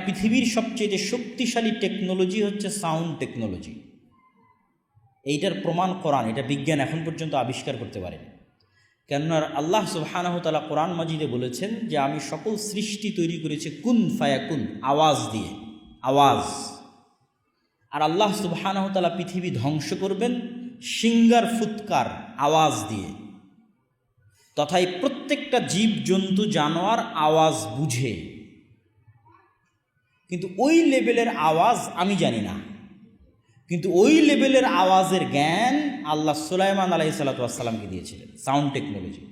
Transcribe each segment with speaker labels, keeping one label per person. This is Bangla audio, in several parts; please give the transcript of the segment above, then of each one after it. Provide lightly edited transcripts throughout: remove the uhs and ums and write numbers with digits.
Speaker 1: পৃথিবীর সবচেয়ে শক্তিশালী টেকনোলজি হচ্ছে সাউন্ড টেকনোলজি। এইটার প্রমাণ কোরআন, এটা বিজ্ঞান এখন পর্যন্ত আবিষ্কার করতে পারেনি। কেননা আল্লাহ সুবহানাহু তাআলা কোরআন মাজিদে বলেছেন যে আমি সকল সৃষ্টি তৈরি করেছি কুন ফায়াকুন, আওয়াজ দিয়ে, আওয়াজ। আর আল্লাহ সুবহানাহু তাআলা পৃথিবী ধ্বংস করবেন সিঙ্গার ফুৎকার, আওয়াজ দিয়ে। তথা এই প্রত্যেকটা জীব জন্তু জানোয়ার আওয়াজ বুঝে, কিন্তু ওই লেভেলের আওয়াজ আমি জানি না। কিন্তু ওই লেভেলের আওয়াজের জ্ঞান আল্লাহ সুলাইমান আলাইহিস সালাতু ওয়াস সালামকে দিয়েছিলেন, সাউন্ড টেকনোলজি।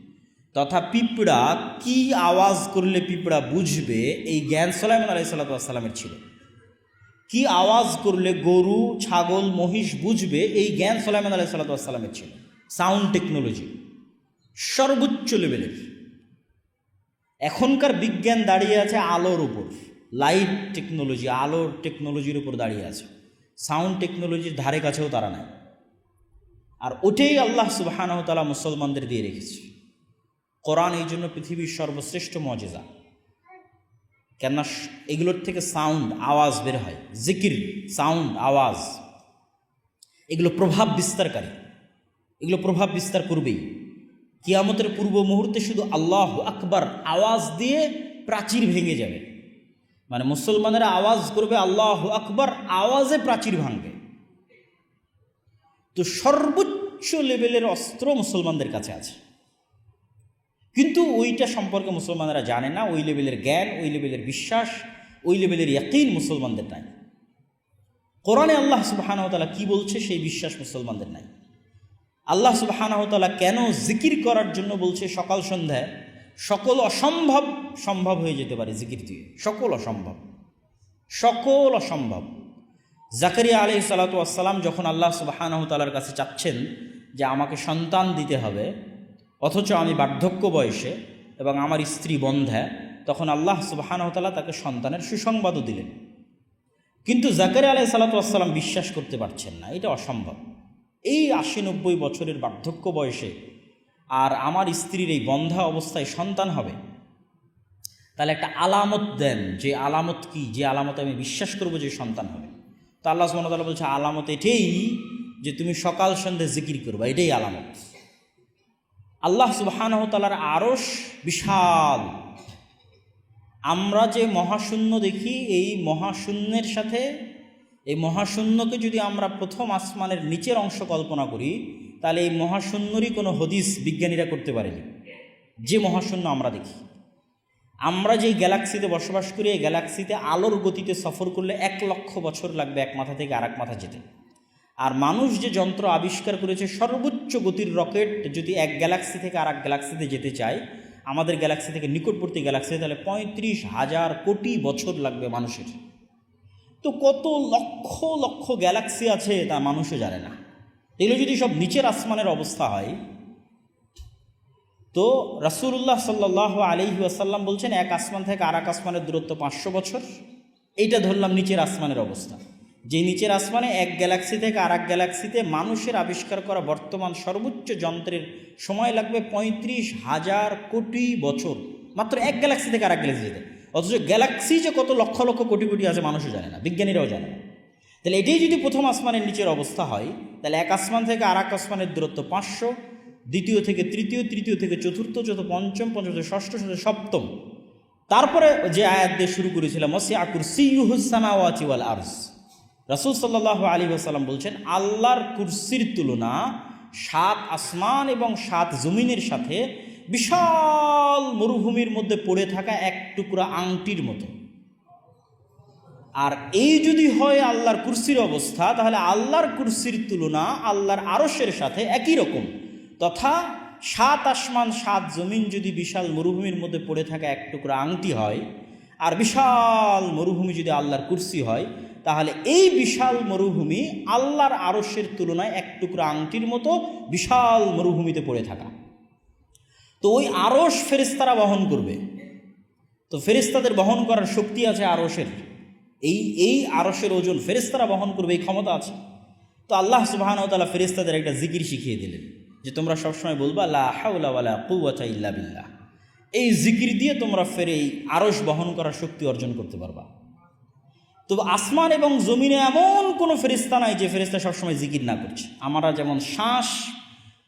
Speaker 1: তথা পিঁপড়া কি আওয়াজ করলে পিঁপড়া বুঝবে, এই জ্ঞান সুলাইমান আলাইহিস সালাতু ওয়াস সালামের ছিল। কি আওয়াজ করলে গরু, ছাগল, মহিষ বুঝবে, এই জ্ঞান সুলাইমান আলাইহিস সালাতু ওয়াস সালামের ছিল। সাউন্ড টেকনোলজি সর্বোচ্চ লেভেলের। এখনকার বিজ্ঞান দাঁড়িয়ে আছে আলোর উপর, লাইট টেকনোলজি, আলোর টেকনোলজির উপর দাঁড়িয়ে আছে। সাউন্ড টেকনোলজির ধারে কাছেও তারা নাই। আর ওটাই আল্লাহ সুবহানাহু ওয়া তাআলা মুসলমানদের দিয়ে রেখেছে। কোরআন এই জন্য পৃথিবীর সর্বশ্রেষ্ঠ মুজিজা। কেননা এগুলোর থেকে সাউন্ড, আওয়াজ বের হয়, জিকির, সাউন্ড, আওয়াজ, এগুলো প্রভাব বিস্তারকারী, এগুলো প্রভাব বিস্তার করবেই। কিয়ামতের পূর্ব মুহূর্তে শুধু আল্লাহু আকবার আওয়াজ দিয়ে প্রাচীর ভেঙে যাবে। মানে মুসলমানেরা আওয়াজ করবে আল্লাহু আকবার, আওয়াজে প্রাচীর ভাঙবে। তো সর্বোচ্চ লেভেলের অস্ত্র মুসলমানদের কাছে আছে, কিন্তু ওইটা সম্পর্কে মুসলমানেরা জানে না। ওই লেভেলের জ্ঞান, ওই লেভেলের বিশ্বাস, ওই লেভেলের ইয়াকিন মুসলমানদের নাই। কোরআনে আল্লাহ সুবহানাহু ওয়া তাআলা কি বলছে সেই বিশ্বাস মুসলমানদের নাই। আল্লাহ সুবহানাহু ওয়া তাআলা কেন জিকির করার জন্য বলছে সকাল সন্ধ্যায়? সকল অসম্ভব সম্ভব হয়ে যেতে পারে জিকির দিয়ে, সকল অসম্ভব, সকল অসম্ভব। জাকারিয়া আলাইহিস সালাতু ওয়াস সালাম যখন আল্লাহ সুবহানাহু ওয়া তাআলার কাছে চাচ্ছেন যে আমাকে সন্তান দিতে হবে, অথচ আমি বার্ধক্য বয়সে এবং আমার স্ত্রী বন্ধ্যা, তখন আল্লাহ সুবহানাহু ওয়া তাআলা তাকে সন্তানের সুসংবাদও দিলেন। কিন্তু জাকারিয়া আলাইহিস সালাতু ওয়াস সালাম বিশ্বাস করতে পারছেন না, এটা অসম্ভব। এই 80-90 বছরের বার্ধক্য বয়সে আর আমার স্ত্রীর এই বন্ধ্যা অবস্থায় সন্তান হবে, তাহলে একটা আলামত দেন। যে আলামত কি? যে আলামতে আমি বিশ্বাস করব যে সন্তান হবে। তো আল্লাহ সুবহানাহু ওয়া তাআলা বলছে আলামত এটাই যে তুমি সকাল সন্ধ্যে জিকির করবা, এটাই আলামত। আল্লাহ সুবহানাহু ওয়া তাআলার আরশ বিশাল। আমরা যে মহাশূন্য দেখি, এই মহাশূন্যের সাথে, এই মহাশূন্যকে যদি আমরা প্রথম আসমানের নিচের অংশ কল্পনা করি, তাহলে এই মহাশূন্যরই কোনো হদিস বিজ্ঞানীরা করতে পারেনি। যে মহাশূন্য আমরা দেখি, আমরা যেই গ্যালাক্সিতে বসবাস করি, এই গ্যালাক্সিতে আলোর গতিতে সফর করলে 1 লক্ষ বছর লাগবে এক মাথা থেকে আরেক মাথা যেতে। আর মানুষ যে যন্ত্র আবিষ্কার করেছে, সর্বোচ্চ গতির রকেট যদি এক গ্যালাক্সি থেকে আরেক গ্যালাক্সিতে যেতে চায়, আমাদের গ্যালাক্সি থেকে নিকটবর্তী গ্যালাক্সিতে, তাহলে 35,000 কোটি বছর লাগবে মানুষের। তো কত লক্ষ লক্ষ গ্যালাক্সি আছে তা মানুষও জানে না। এগুলো যদি সব নিচের আসমানের অবস্থা হয়, তো রাসূলুল্লাহ সাল্লাল্লাহু আলাইহি ওয়াসাল্লাম বলছেন এক আসমান থেকে আরেক আসমানের দূরত্ব 500 বছর। এইটা ধরলাম নিচের আসমানের অবস্থা। যে নিচের আসমানে এক গ্যালাক্সি থেকে আরেক গ্যালাক্সিতে মানুষের আবিষ্কার করা বর্তমান সর্বোচ্চ যন্ত্রের সময় লাগবে 35,000 কোটি বছর, মাত্র এক গ্যালাক্সি থেকে আরেক গ্যালাক্সি যেতে। অথচ গ্যালাক্সি যে কত লক্ষ লক্ষ কোটি কোটি আছে মানুষও জানে না, বিজ্ঞানীরাও জানে না। তাহলে এটাই যদি প্রথম আসমানের নিচের অবস্থা হয়, তাহলে এক আসমান থেকে আরেক আসমানের দূরত্ব 500, দ্বিতীয় থেকে তৃতীয়, তৃতীয় থেকে চতুর্থ, চতুর্থ পঞ্চম, পঞ্চম থেকে ষষ্ঠ, ষষ্ঠ সপ্তম। তারপরে যে আয়াত দিয়ে শুরু করেছিলাম ওয়াসিআ কুরসিয়্যুহুস সামাওয়াতি ওয়াল আরজ, রাসূল সাল্লাল্লাহু আলাইহি ওয়াসাল্লাম বলছেন আল্লাহর কুরসির তুলনা 7 আসমান এবং 7 জমিনের সাথে বিশাল মরুভূমির মধ্যে পড়ে থাকা এক টুকরা আংটির মতো। আর এই যদি হয় আল্লাহর কুরসির অবস্থা, তাহলে আল্লাহর কুরসির তুলনা আল্লাহর আরশের সাথে একই রকম। তথা 7 আসমান 7 জমিন যদি বিশাল মরুভূমির মধ্যে পড়ে থাকা এক টুকরা আংটি হয়, আর বিশাল মরুভূমি যদি আল্লাহর কুরসি হয়, তাহলে এই বিশাল মরুভূমি আল্লাহর আরশের তুলনায় এক টুকরা আংটির মতো বিশাল মরুভূমিতে পড়ে থাকা। তো ওই আরশ ফেরেশতারা বহন করবে। তো ফেরেশতাদের বহন করার শক্তি আছে আরশের। এই আরশের ওজন ফেরেশতারা বহন করবে, এই ক্ষমতা আছে। তো আল্লাহ সুবহানাহু ওয়া তাআলা ফেরেশতাদের একটা জিকির শিখিয়ে দিলেন যে তোমরা সবসময় বলবা লা হাওলা ওয়ালা কুওয়াতা ইল্লা বিল্লাহ। এই জিকির দিয়ে তোমরা এই আরশ বহন করার শক্তি অর্জন করতে পারবা। তো আসমান এবং জমিনে এমন কোনো ফেরেশতা নাই যে ফেরেশতা সবসময় জিকির না করছে। আমরা যেমন শ্বাস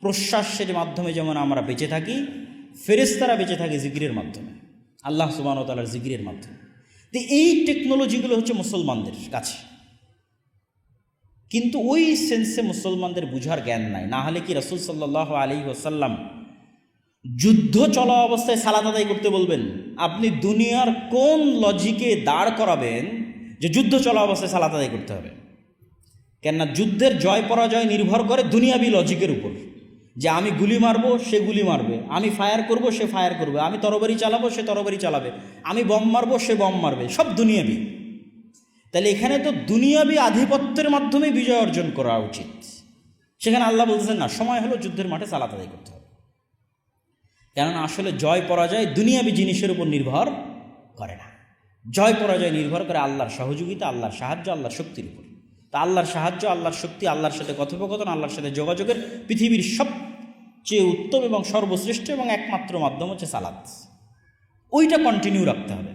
Speaker 1: প্রশ্বাসের মাধ্যমে যেমন আমরা বেঁচে থাকি, ফেরেশতারা বেঁচে থাকে জিকিরের মাধ্যমে, আল্লাহ সুবহানাহু ওয়া তাআলার জিকিরের মাধ্যমে। তো এই টেকনোলজিগুলো হচ্ছে মুসলমানদের কাছে, কিন্তু ওই সেন্সে মুসলমানদের বুঝার জ্ঞান নাই। না হলে কি রাসূল সাল্লাল্লাহু আলাইহি ওয়াসাল্লাম যুদ্ধ চলা অবস্থায় সালাত আদায় করতে বলবেন? আপনি দুনিয়ার কোন লজিকে দাঁড় করাবেন যে যুদ্ধ চলা অবস্থায় সালাত আদায় করতে হবে? কেননা যুদ্ধের জয় পরাজয় নির্ভর করে দুনিয়াবি লজিকের উপর, যে আমি গুলি মারবো সে গুলি মারবে, আমি ফায়ার করব সে ফায়ার করবে, আমি তরবারি চালাবো সে তরবারি চালাবে, আমি বম মারবো সে বম মারবে, সব দুনিয়াবি। তাহলে এখানে তো দুনিয়াবি আধিপত্যের মাধ্যমে বিজয় অর্জন করা উচিত। সেখানে আল্লাহ বলতেছেন না, সময় হলো যুদ্ধের মাঠে সালাত আদায় করতে হবে। কেননা আসলে জয় পরাজয় দুনিয়াবি জিনিসের উপর নির্ভর করে না, জয় পরাজয় নির্ভর করে আল্লাহর সহযোগিতা, আল্লাহর সাহায্য, আল্লাহর শক্তির উপর। তা আল্লাহর সাহায্য, আল্লাহর শক্তি, আল্লাহর সাথে কথোপকথন, আল্লাহর সাথে যোগাযোগের পৃথিবীর সবচেয়ে উত্তম এবং সর্বশ্রেষ্ঠ এবং একমাত্র মাধ্যম হচ্ছে সালাত। ওইটা কন্টিনিউ রাখতে হবে।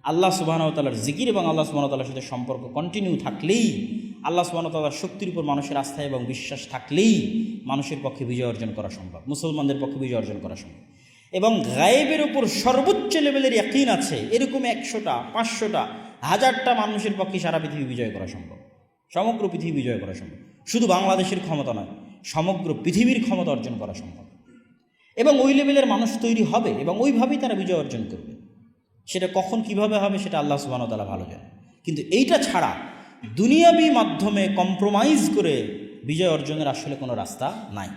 Speaker 1: আল্লাহ সুবহানাহু ওয়া তাআলার জিকির এবং আল্লাহ সুবহানাহু ওয়া তাআলার সাথে সম্পর্ক কন্টিনিউ থাকলেই, আল্লাহ সুবহানাহু ওয়া তাআলার শক্তির উপর মানুষের আস্থা এবং বিশ্বাস থাকলেই মানুষের পক্ষে বিজয় অর্জন করা সম্ভব, মুসলমানদের পক্ষে বিজয় অর্জন করা সম্ভব। এবং গায়েবের উপর সর্বোচ্চ লেভেলের ইয়াকিন আছে এরকম 100টা, 500টা, 1000টা মানুষের পক্ষে সারা পৃথিবী বিজয় করা সম্ভব, সমগ্র পৃথিবী বিজয় করা সম্ভব। শুধু বাংলাদেশের ক্ষমতা নয়, সমগ্র পৃথিবীর ক্ষমতা অর্জন করা সম্ভব। এবং ওই লেভেলের মানুষ তৈরি হবে এবং ওইভাবেই তারা বিজয় অর্জন করবে। সেটা কখন কিভাবে হবে সেটা আল্লাহ সুবহানাহু ওয়া তাআলা ভালো জানেন। কিন্তু এইটা ছাড়া দুনিয়াবি মাধ্যমে কম্প্রোমাইজ করে বিজয় অর্জনের আসলে কোনো রাস্তা নাই।